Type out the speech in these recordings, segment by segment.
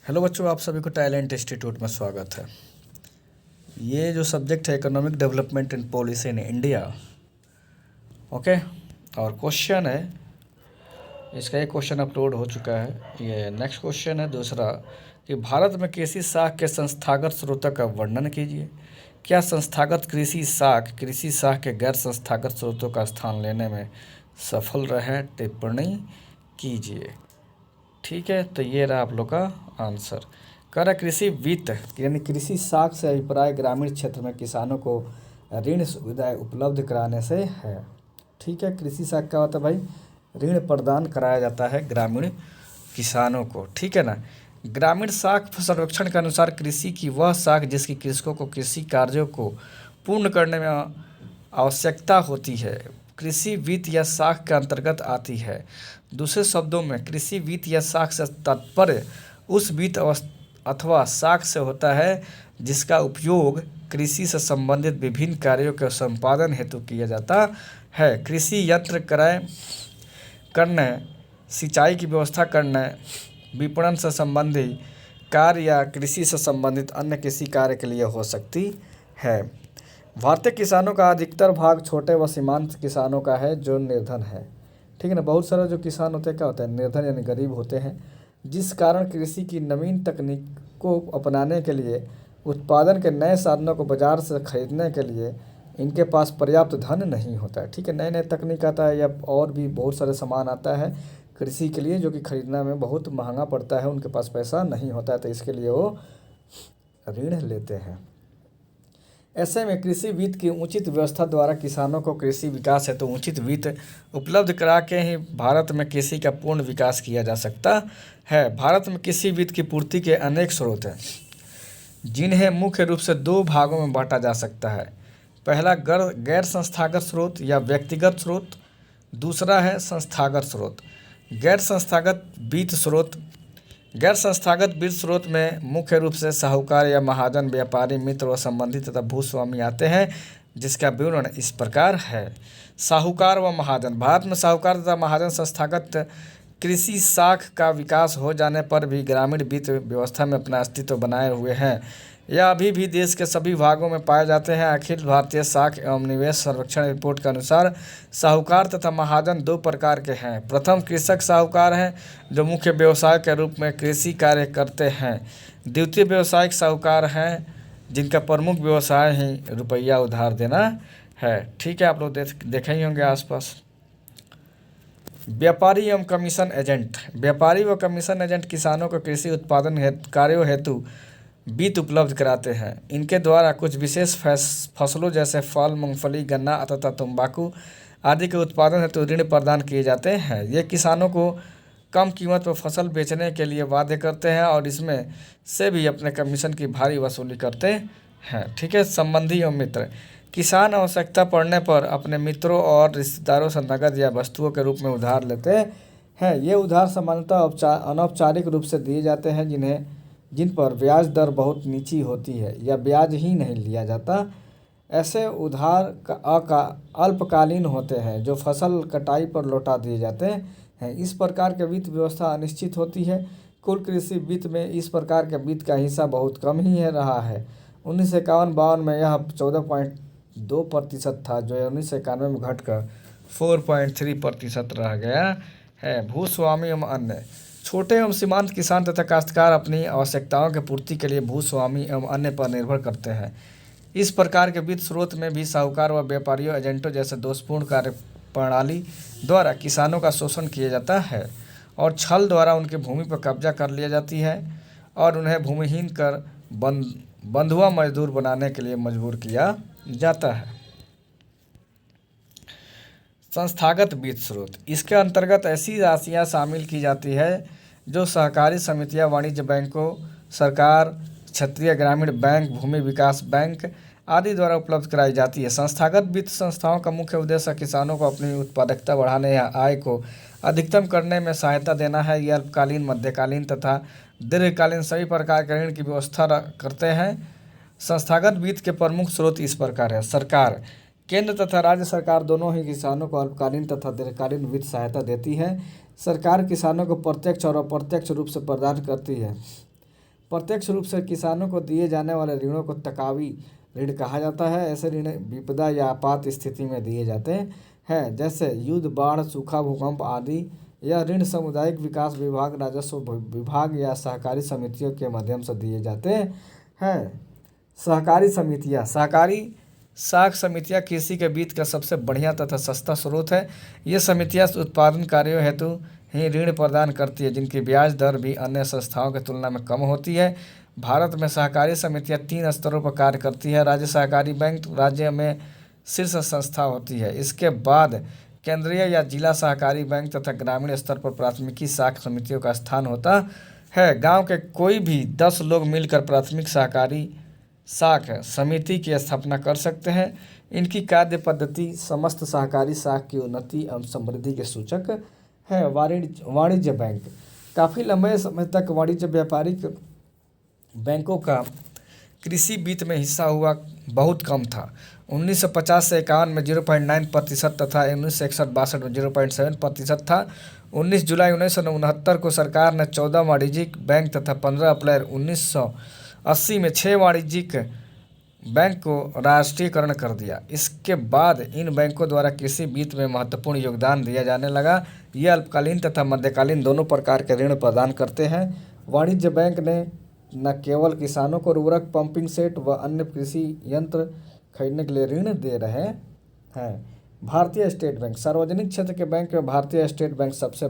Hello बच्चों, आप सभी को टैलेंट इंस्टीट्यूट में स्वागत है। ये जो सब्जेक्ट है economic development and policy in India. Okay, और क्वेश्चन है इसका, एक क्वेश्चन अपलोड हो चुका है। ये नेक्स्ट क्वेश्चन है दूसरा कि भारत में कृषि साख के संस्थागत स्रोतों का वर्णन कीजिए। क्या संस्थागत कृषि साख के गैर संस्थागत स्रोतों का स्थान लेने में सफल रहे? टिप्पणी कीजिए। ठीक है, तो ये रहा आप लोग का आंसर। कर कृषि वित्त यानी कृषि साख से अभिप्राय ग्रामीण क्षेत्र में किसानों को ऋण सुविधाएं उपलब्ध कराने से है। ठीक है, कृषि साख क्या होता है भाई? ऋण प्रदान कराया जाता है ग्रामीण किसानों को। ठीक है ना। ग्रामीण साख सर्वेक्षण के अनुसार कृषि की वह साख जिसकी कृषकों को कृषि कार्यों को पूर्ण करने में आवश्यकता होती है कृषि वित्त या साख के अंतर्गत आती है। दूसरे शब्दों में कृषि वित्त या साख से तात्पर्य उस वित्त अथवा साख से होता है जिसका उपयोग कृषि से संबंधित विभिन्न कार्यों के संपादन हेतु किया जाता है। कृषि यंत्र क्रय करने, सिंचाई की व्यवस्था करने, विपणन से संबंधित कार्य या कृषि से संबंधित अन्य किसी कार्य के लिए हो सकती है। भारतीय किसानों का अधिकतर भाग छोटे व सीमांत किसानों का है जो निर्धन है। ठीक है ना। बहुत सारे जो किसान होते हैं क्या होते हैं? निर्धन यानी गरीब होते हैं, जिस कारण कृषि की नवीन तकनीक को अपनाने के लिए, उत्पादन के नए साधनों को बाजार से खरीदने के लिए इनके पास पर्याप्त धन नहीं होता है। ठीक है, नए नए तकनीक आता है या और भी बहुत सारे सामान आता है कृषि के लिए जो कि खरीदना में बहुत महंगा पड़ता है, उनके पास पैसा नहीं होता है, तो इसके लिए वो ऋण लेते हैं। ऐसे में कृषि वित्त की उचित व्यवस्था द्वारा किसानों को कृषि विकास हेतु उचित वित्त उपलब्ध करा के ही भारत में कृषि का पूर्ण विकास किया जा सकता है। भारत में कृषि वित्त की पूर्ति के अनेक स्रोत हैं जिन्हें मुख्य रूप से दो भागों में बांटा जा सकता है। पहला गैर संस्थागत स्रोत या व्यक्तिगत स्रोत, दूसरा है संस्थागत स्रोत। गैर संस्थागत वित्त स्रोत गैर संस्थागत वित्त स्रोत में मुख्य रूप से साहूकार या महाजन, व्यापारी, मित्र व संबंधी तथा भूस्वामी आते हैं, जिसका विवरण इस प्रकार है। साहूकार व महाजन। भारत में साहूकार तथा महाजन संस्थागत कृषि साख का विकास हो जाने पर भी ग्रामीण वित्त व्यवस्था में अपना अस्तित्व बनाए हुए हैं। यह अभी भी देश के सभी भागों में पाए जाते हैं। अखिल भारतीय साख एवं निवेश सर्वेक्षण रिपोर्ट के अनुसार साहूकार तथा महाजन दो प्रकार के हैं। प्रथम कृषक साहूकार हैं जो मुख्य व्यवसाय के रूप में कृषि कार्य करते हैं। द्वितीय व्यावसायिक साहूकार हैं जिनका प्रमुख व्यवसाय ही रुपया उधार देना है। ठीक है, आप लोग देखे ही होंगे आसपास। व्यापारी एवं कमीशन एजेंट। व्यापारी व कमीशन एजेंट किसानों को कृषि उत्पादन कार्यों हेतु वित्त उपलब्ध कराते हैं। इनके द्वारा कुछ विशेष फसलों जैसे फल, मूंगफली, गन्ना तथा तंबाकू आदि के उत्पादन हेतु ऋण प्रदान किए जाते हैं। ये किसानों को कम कीमत पर फसल बेचने के लिए बाध्य करते हैं और इसमें से भी अपने कमीशन की भारी वसूली करते हैं। ठीक है। संबंधी एवं मित्र। किसान आवश्यकता पड़ने पर अपने मित्रों और रिश्तेदारों से नकद या वस्तुओं के रूप में उधार लेते हैं। ये उधार सामान्यतः अनौपचारिक रूप से दिए जाते हैं जिन पर ब्याज दर बहुत नीची होती है या ब्याज ही नहीं लिया जाता। ऐसे उधार अल्पकालीन होते हैं जो फसल कटाई पर लौटा दिए जाते हैं। इस प्रकार के वित्त व्यवस्था अनिश्चित होती है। कुल कृषि वित्त में इस प्रकार के वित्त का हिस्सा बहुत कम ही रहा है। 1951-52 में यह 14.2% था, जो 1991 में घटकर 4.3% रह गया है। भूस्वामी एवं अन्य। छोटे एवं सीमांत किसान तथा काश्तकार अपनी आवश्यकताओं की पूर्ति के लिए भूस्वामी एवं अन्य पर निर्भर करते हैं। इस प्रकार के वित्त स्रोत में भी साहूकार व व्यापारियों, एजेंटों जैसे दोषपूर्ण कार्य प्रणाली द्वारा किसानों का शोषण किया जाता है और छल द्वारा उनकी भूमि पर कब्जा कर लिया जाती है और उन्हें भूमिहीन कर बंधुआ मजदूर बनाने के लिए मजबूर किया जाता है। संस्थागत वित्त स्रोत। इसके अंतर्गत ऐसी राशियां शामिल की जाती है जो सहकारी समितियां, वाणिज्य बैंकों, सरकार, क्षेत्रीय ग्रामीण बैंक, भूमि विकास बैंक आदि द्वारा उपलब्ध कराई जाती है। संस्थागत वित्त संस्थाओं का मुख्य उद्देश्य किसानों को अपनी उत्पादकता बढ़ाने या आय को अधिकतम करने में सहायता देना है। ये अल्पकालीन, मध्यकालीन तथा दीर्घकालीन सभी प्रकार के ऋण की व्यवस्था करते हैं। संस्थागत वित्त के प्रमुख स्रोत इस प्रकार है। सरकार। केंद्र तथा राज्य सरकार दोनों ही किसानों को अल्पकालीन तथा दीर्घकालीन वित्त सहायता देती है। सरकार किसानों को प्रत्यक्ष और अप्रत्यक्ष रूप से प्रदान करती है। प्रत्यक्ष रूप से किसानों को दिए जाने वाले ऋणों को तकावी ऋण कहा जाता है। ऐसे ऋण विपदा या आपात स्थिति में दिए जाते हैं, जैसे युद्ध, बाढ़, सूखा, भूकंप आदि। यह ऋण सामुदायिक विकास विभाग, राजस्व विभाग या सहकारी समितियों के माध्यम से दिए जाते हैं। सहकारी समितियाँ, सहकारी साख समितियाँ कृषि के वित्त का सबसे बढ़िया तथा सस्ता स्रोत है। ये समितियाँ उत्पादन कार्यों हेतु ही ऋण प्रदान करती है, जिनकी ब्याज दर भी अन्य संस्थाओं की तुलना में कम होती है। भारत में सहकारी समितियाँ 3 स्तरों पर कार्य करती है। राज्य सहकारी बैंक राज्य में शीर्ष संस्था होती है। इसके बाद केंद्रीय या जिला सहकारी बैंक तथा ग्रामीण स्तर पर प्राथमिकी साख समितियों का स्थान होता है। गांव के कोई भी 10 लोग मिलकर प्राथमिक सहकारी साख समिति की स्थापना कर सकते हैं। इनकी कार्य पद्धति समस्त सहकारी साख की उन्नति एवं समृद्धि के सूचक है। वाणिज्य बैंक, काफ़ी लंबे समय तक वाणिज्य व्यापारिक बैंकों का कृषि वित्त में हिस्सा हुआ बहुत कम था। 1950 से 51 में 0.9% तथा 1961-62 में 0.7% था। 19 जुलाई 1969 को सरकार ने 14 वाणिज्यिक बैंक तथा 15 अप्रैल 1980 में 6 वाणिज्यिक बैंक को राष्ट्रीयकरण कर दिया। इसके बाद इन बैंकों द्वारा कृषि वित्त में महत्वपूर्ण योगदान दिया जाने लगा। ये अल्पकालीन तथा मध्यकालीन दोनों प्रकार के ऋण प्रदान करते हैं। वाणिज्य बैंक ने न केवल किसानों को उर्वरक, पंपिंग सेट व अन्य कृषि यंत्र खरीदने के लिए ऋण दे रहे हैं। भारतीय स्टेट बैंक, सार्वजनिक क्षेत्र के बैंक में भारतीय स्टेट बैंक सबसे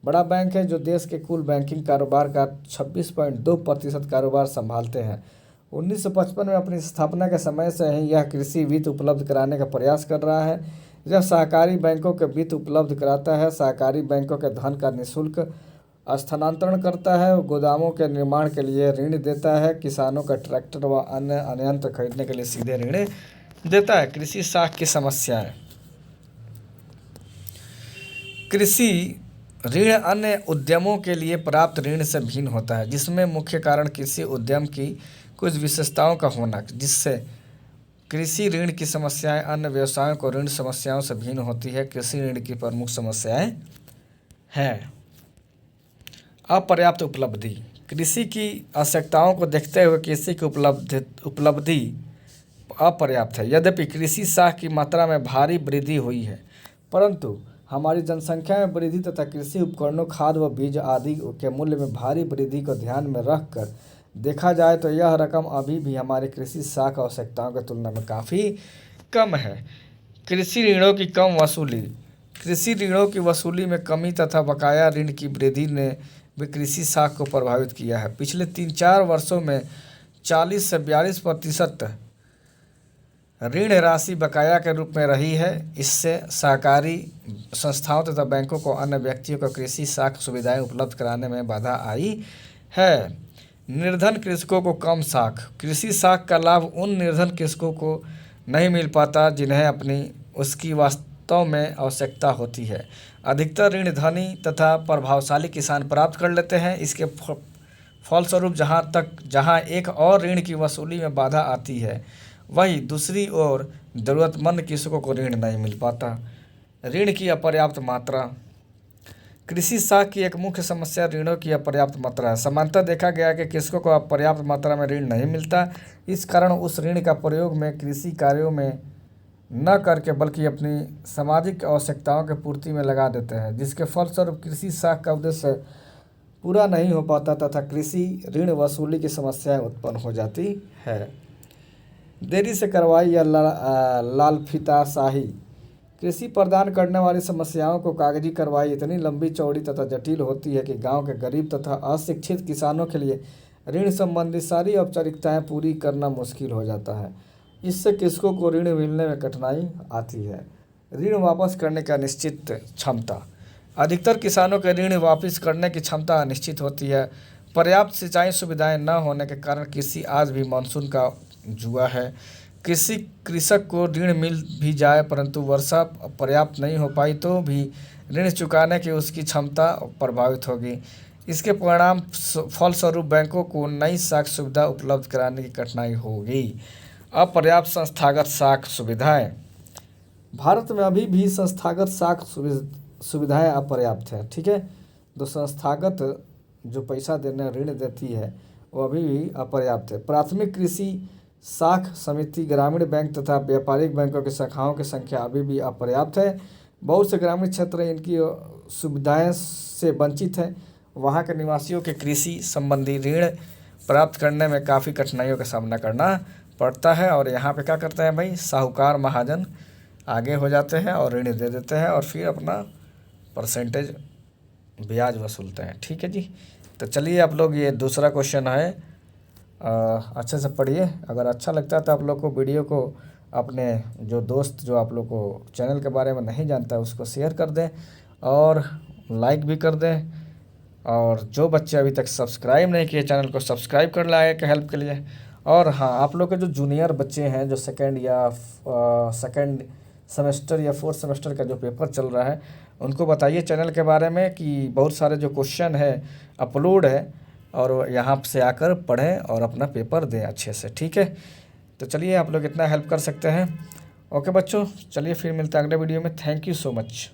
बड़ा बैंक है, जो देश के कुल बैंकिंग कारोबार का 26.2% कारोबार संभालते हैं। 1955 में अपनी स्थापना के समय से ही यह कृषि वित्त उपलब्ध कराने का प्रयास कर रहा है। यह सहकारी बैंकों के वित्त उपलब्ध कराता है, सहकारी बैंकों के धन का निःशुल्क स्थानांतरण करता है, गोदामों के निर्माण के लिए ऋण देता है, किसानों का ट्रैक्टर व अन्य यंत्र खरीदने के लिए सीधे ऋण देता है। कृषि साख की समस्याएं। कृषि ऋण अन्य उद्यमों के लिए प्राप्त ऋण से भिन्न होता है, जिसमें मुख्य कारण कृषि उद्यम की कुछ विशेषताओं का होना, जिससे कृषि ऋण की समस्याएं अन्य व्यवसायों को ऋण समस्याओं से भिन्न होती है। कृषि ऋण की प्रमुख समस्याएं हैं। अपर्याप्त उपलब्धि, कृषि की आवश्यकताओं को देखते हुए कृषि की उपलब्धि अपर्याप्त है। यद्यपि कृषि साख की मात्रा में भारी वृद्धि हुई है, परंतु हमारी जनसंख्या में वृद्धि तथा कृषि उपकरणों, खाद व बीज आदि के मूल्य में भारी वृद्धि को ध्यान में रखकर देखा जाए तो यह रकम अभी भी हमारी कृषि साख आवश्यकताओं की तुलना में काफ़ी कम है। कृषि ऋणों की कम वसूली, कृषि ऋणों की वसूली में कमी तथा बकाया ऋण की वृद्धि ने भी कृषि साख को प्रभावित किया है। पिछले 3-4 वर्षों में 40 से 42% ऋण राशि बकाया के रूप में रही है। इससे सहकारी संस्थाओं तथा बैंकों को अन्य व्यक्तियों को कृषि साख सुविधाएं उपलब्ध कराने में बाधा आई है। निर्धन कृषकों को कम साख, कृषि साख का लाभ उन निर्धन कृषकों को नहीं मिल पाता जिन्हें अपनी उसकी वास्तव में आवश्यकता होती है। अधिकतर ऋण धनी तथा प्रभावशाली किसान प्राप्त कर लेते हैं। इसके फलस्वरूप जहां एक और ऋण की वसूली में बाधा आती है, वहीं दूसरी ओर ज़रूरतमंद कृषकों को ऋण नहीं मिल पाता। ऋण की अपर्याप्त मात्रा, कृषि साख की एक मुख्य समस्या ऋणों की अपर्याप्त मात्रा है। सामान्यतः देखा गया है कि कृषकों को पर्याप्त मात्रा में ऋण नहीं मिलता। इस कारण उस ऋण का प्रयोग में कृषि कार्यों में न करके बल्कि अपनी सामाजिक आवश्यकताओं की पूर्ति में लगा देते हैं, जिसके फलस्वरूप कृषि साख का उद्देश्य पूरा नहीं हो पाता तथा कृषि ऋण वसूली की समस्याएं उत्पन्न हो जाती है। देरी से कार्रवाई या लालफिताशाही, कृषि प्रदान करने वाली समस्याओं को कागजी कार्रवाई इतनी लंबी चौड़ी तथा जटिल होती है कि गांव के गरीब तथा अशिक्षित किसानों के लिए ऋण संबंधी सारी औपचारिकताएं पूरी करना मुश्किल हो जाता है। इससे कृषकों को ऋण मिलने में कठिनाई आती है। ऋण वापस करने का निश्चित क्षमता, अधिकतर किसानों के ऋण वापस करने की क्षमता अनिश्चित होती है। पर्याप्त सिंचाई सुविधाएं न होने के कारण कृषि आज भी मानसून का जुआ है। कृषक को ऋण मिल भी जाए परंतु वर्षा पर्याप्त नहीं हो पाई तो भी ऋण चुकाने की उसकी क्षमता प्रभावित होगी। इसके परिणाम फलस्वरूप बैंकों को नई साख सुविधा उपलब्ध कराने की कठिनाई होगी। अपर्याप्त संस्थागत साख सुविधाएं, भारत में अभी भी संस्थागत साख सुविधाएं अपर्याप्त हैं। ठीक है, तो संस्थागत जो पैसा देने ऋण देती है वो अभी भी अपर्याप्त है। प्राथमिक कृषि साख समिति, ग्रामीण बैंक तथा व्यापारिक बैंकों की शाखाओं की संख्या अभी भी अपर्याप्त है। बहुत से ग्रामीण क्षेत्र इनकी सुविधाएं से वंचित हैं। वहाँ के निवासियों के कृषि संबंधी ऋण प्राप्त करने में काफ़ी कठिनाइयों का सामना करना पड़ता है। और यहाँ पे क्या करते हैं भाई, साहूकार महाजन आगे हो जाते हैं और ऋण दे देते हैं और फिर अपना परसेंटेज ब्याज वसूलते हैं। ठीक है जी। तो चलिए आप लोग ये दूसरा क्वेश्चन है, अच्छे से पढ़िए। अगर अच्छा लगता है तो आप लोग को वीडियो को अपने जो दोस्त जो आप लोग को चैनल के बारे में नहीं जानता उसको शेयर कर दें और लाइक भी कर दें। और जो बच्चे अभी तक सब्सक्राइब नहीं किए चैनल को सब्सक्राइब कर लाए के हेल्प के लिए। और हाँ, आप लोग के जो जूनियर बच्चे हैं जो सेकेंड सेमेस्टर या फोर्थ सेमेस्टर का जो पेपर चल रहा है उनको बताइए चैनल के बारे में कि बहुत सारे जो क्वेश्चन है अपलोड है और यहाँ से आकर पढ़ें और अपना पेपर दें अच्छे से। ठीक है, तो चलिए आप लोग इतना हेल्प कर सकते हैं। ओके बच्चों, चलिए फिर मिलते हैं अगले वीडियो में। Thank you so much.